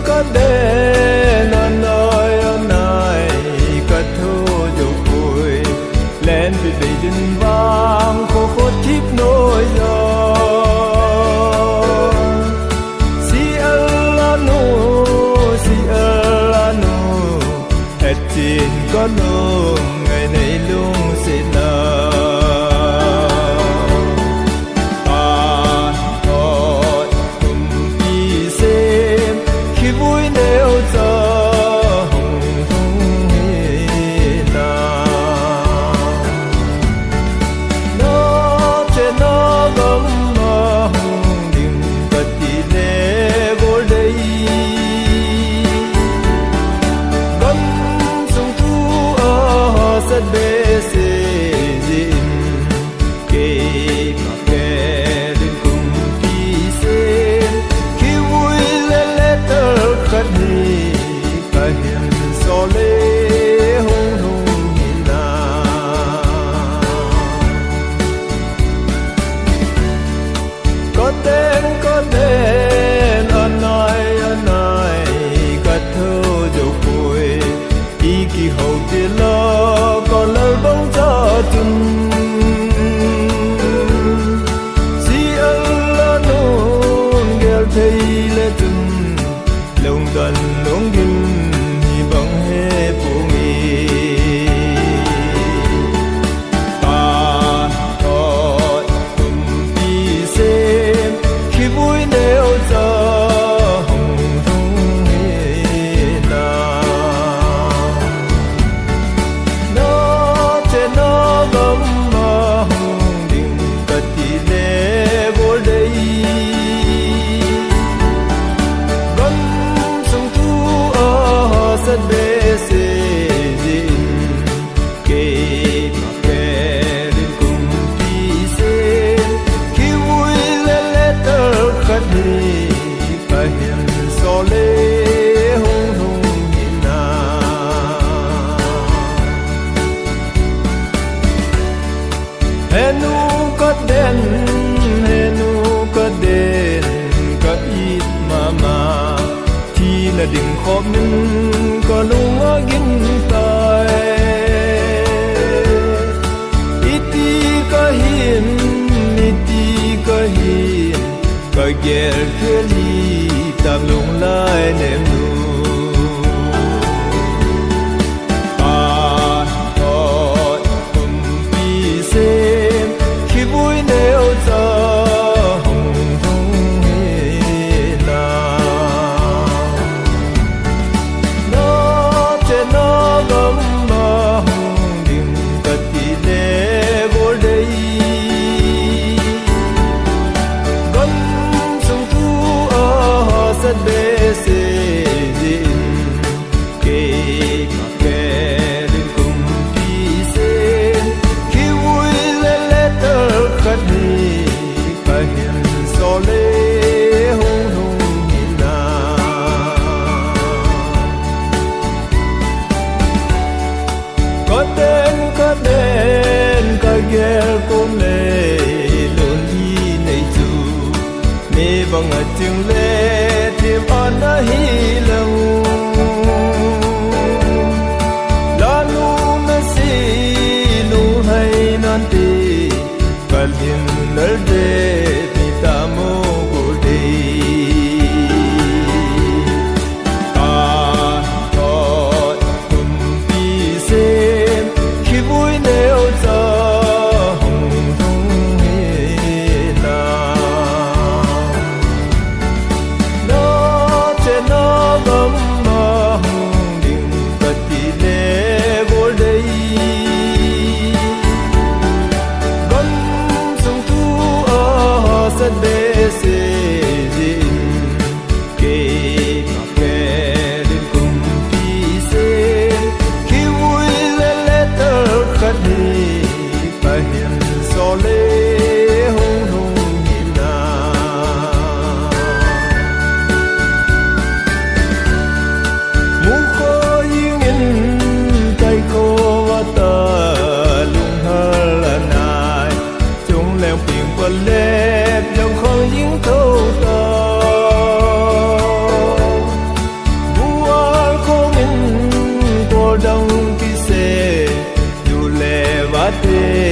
có đến on nói on này có thu dục vui lên vì bị đình vang khô phốt thiếp nỗi gió si alanu hết chín có nôm ngày này lung xin đình khóm có lung ở gin tay iti có hiền có ghé kia li tạm lung lại ném nu pi xem khi vui nếu cho tiếng lệ thêm on ở hi lâu lo nu na si nu hay non ti và liền nở de ti ta mo go de pi xem khi vui nếu cho thế